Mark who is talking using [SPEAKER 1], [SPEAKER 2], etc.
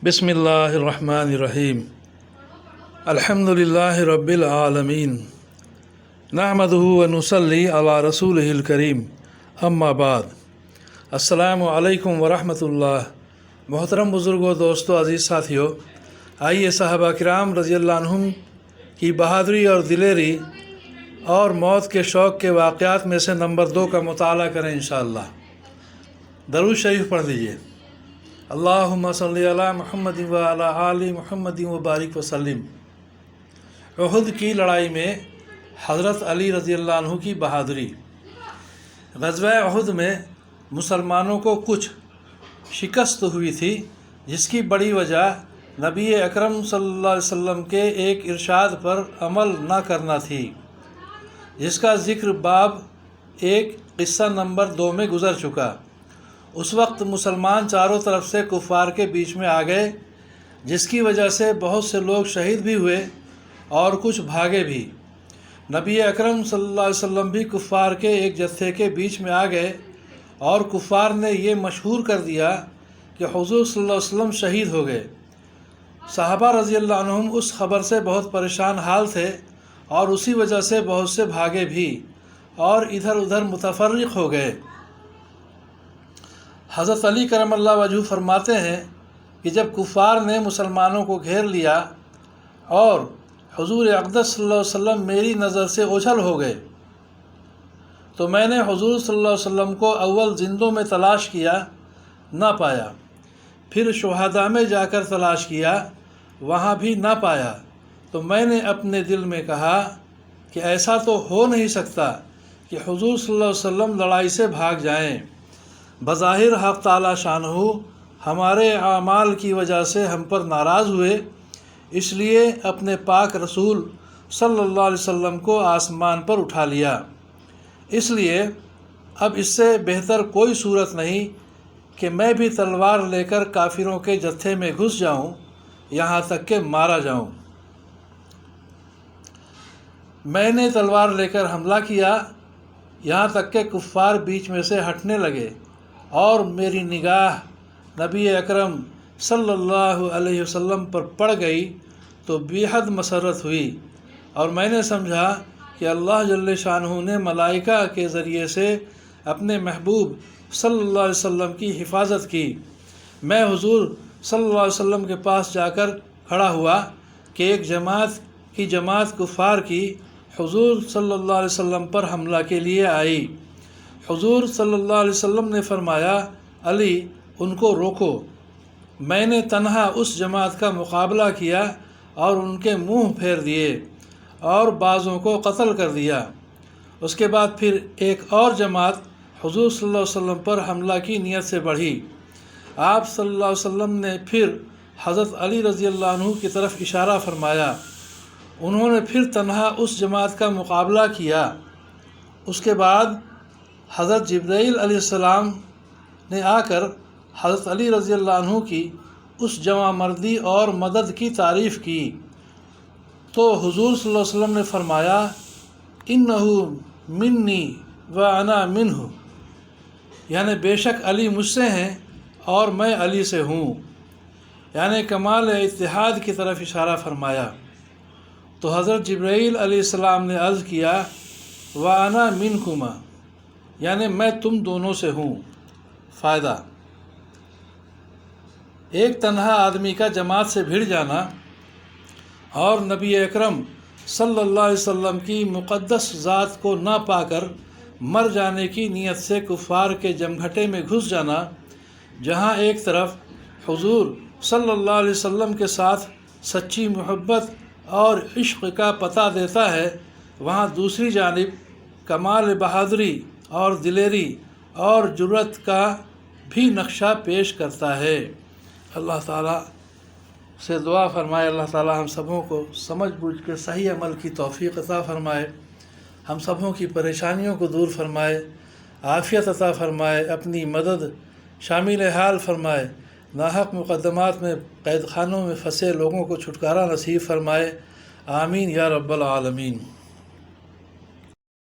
[SPEAKER 1] بسم اللہ الرحمن الرحیم الحمدللہ رب العالمین نحمدہ ونصلی علی رسولہ الکریم اما بعد السلام علیکم ورحمۃ اللہ۔ محترم بزرگوں، دوستوں، عزیز ساتھیوں، آئیے صحابہ کرام رضی اللہ عنہم کی بہادری اور دلیری اور موت کے شوق کے واقعات میں سے نمبر 2 کا مطالعہ کریں انشاءاللہ۔ درود شریف پڑھ لیجیے۔ اللہم صلی علی محمد وعلی آل محمد وبارک وسلم۔ احد کی لڑائی میں حضرت علی رضی اللہ عنہ کی بہادری۔ غزوہ احد میں مسلمانوں کو کچھ شکست ہوئی تھی، جس کی بڑی وجہ نبی اکرم صلی اللہ علیہ وسلم کے ایک ارشاد پر عمل نہ کرنا تھی، جس کا ذکر باب 1 قصہ نمبر 2 میں گزر چکا۔ اس وقت مسلمان چاروں طرف سے کفار کے بیچ میں آ گئے، جس کی وجہ سے بہت سے لوگ شہید بھی ہوئے اور کچھ بھاگے بھی۔ نبی اکرم صلی اللہ علیہ وسلم بھی کفار کے ایک جتھے کے بیچ میں آ گئے اور کفار نے یہ مشہور کر دیا کہ حضور صلی اللہ علیہ وسلم شہید ہو گئے۔ صحابہ رضی اللہ عنہم اس خبر سے بہت پریشان حال تھے اور اسی وجہ سے بہت سے بھاگے بھی اور ادھر ادھر متفرق ہو گئے۔ حضرت علی کرم اللہ وجہہ فرماتے ہیں کہ جب کفار نے مسلمانوں کو گھیر لیا اور حضور اقدس صلی اللہ علیہ وسلم میری نظر سے اوجھل ہو گئے، تو میں نے حضور صلی اللہ علیہ وسلم کو اول زندوں میں تلاش کیا، نہ پایا۔ پھر شہداء میں جا کر تلاش کیا، وہاں بھی نہ پایا۔ تو میں نے اپنے دل میں کہا کہ ایسا تو ہو نہیں سکتا کہ حضور صلی اللہ علیہ وسلم لڑائی سے بھاگ جائیں۔ بظاہر حق تعالی شانہ ہمارے اعمال کی وجہ سے ہم پر ناراض ہوئے، اس لیے اپنے پاک رسول صلی اللہ علیہ وسلم کو آسمان پر اٹھا لیا۔ اس لیے اب اس سے بہتر کوئی صورت نہیں کہ میں بھی تلوار لے کر کافروں کے جتھے میں گھس جاؤں، یہاں تک کہ مارا جاؤں۔ میں نے تلوار لے کر حملہ کیا، یہاں تک کہ کفار بیچ میں سے ہٹنے لگے اور میری نگاہ نبی اکرم صلی اللہ علیہ وسلم پر پڑ گئی تو بے حد مسرت ہوئی، اور میں نے سمجھا کہ اللہ جل شانہ نے ملائکہ کے ذریعے سے اپنے محبوب صلی اللہ علیہ وسلم کی حفاظت کی۔ میں حضور صلی اللہ علیہ وسلم کے پاس جا کر کھڑا ہوا کہ ایک جماعت کفار کی حضور صلی اللہ علیہ وسلم پر حملہ کے لیے آئی۔ حضور صلی اللہ علیہ وسلم نے فرمایا، علی ان کو روکو۔ میں نے تنہا اس جماعت کا مقابلہ کیا اور ان کے منہ پھیر دیے اور بعضوں کو قتل کر دیا۔ اس کے بعد پھر ایک اور جماعت حضور صلی اللہ علیہ وسلم پر حملہ کی نیت سے بڑھی۔ آپ صلی اللہ علیہ وسلم نے پھر حضرت علی رضی اللہ عنہ کی طرف اشارہ فرمایا۔ انہوں نے پھر تنہا اس جماعت کا مقابلہ کیا۔ اس کے بعد حضرت جبرائیل علیہ السلام نے آ کر حضرت علی رضی اللہ عنہ کی اس جمع مردی اور مدد کی تعریف کی، تو حضور صلی اللہ علیہ وسلم نے فرمایا، انہ منی وانا منہ، یعنی بے شک علی مجھ سے ہیں اور میں علی سے ہوں، یعنی کمال اتحاد کی طرف اشارہ فرمایا۔ تو حضرت جبرائیل علیہ السلام نے عرض کیا، وانا منکما، یعنی میں تم دونوں سے ہوں۔ فائدہ: ایک تنہا آدمی کا جماعت سے بھڑ جانا اور نبی اکرم صلی اللہ علیہ وسلم کی مقدس ذات کو نہ پا کر مر جانے کی نیت سے کفار کے جمگھٹے میں گھس جانا، جہاں ایک طرف حضور صلی اللہ علیہ وسلم کے ساتھ سچی محبت اور عشق کا پتہ دیتا ہے، وہاں دوسری جانب کمال بہادری اور دلیری اور جرأت کا بھی نقشہ پیش کرتا ہے۔ اللہ تعالیٰ سے دعا فرمائے، اللہ تعالیٰ ہم سبوں کو سمجھ بوجھ کے صحیح عمل کی توفیق عطا فرمائے، ہم سبوں کی پریشانیوں کو دور فرمائے، عافیت عطا فرمائے، اپنی مدد شامل حال فرمائے، ناحق مقدمات میں قید خانوں میں پھنسے لوگوں کو چھٹکارا نصیب فرمائے۔ آمین یا رب العالمین۔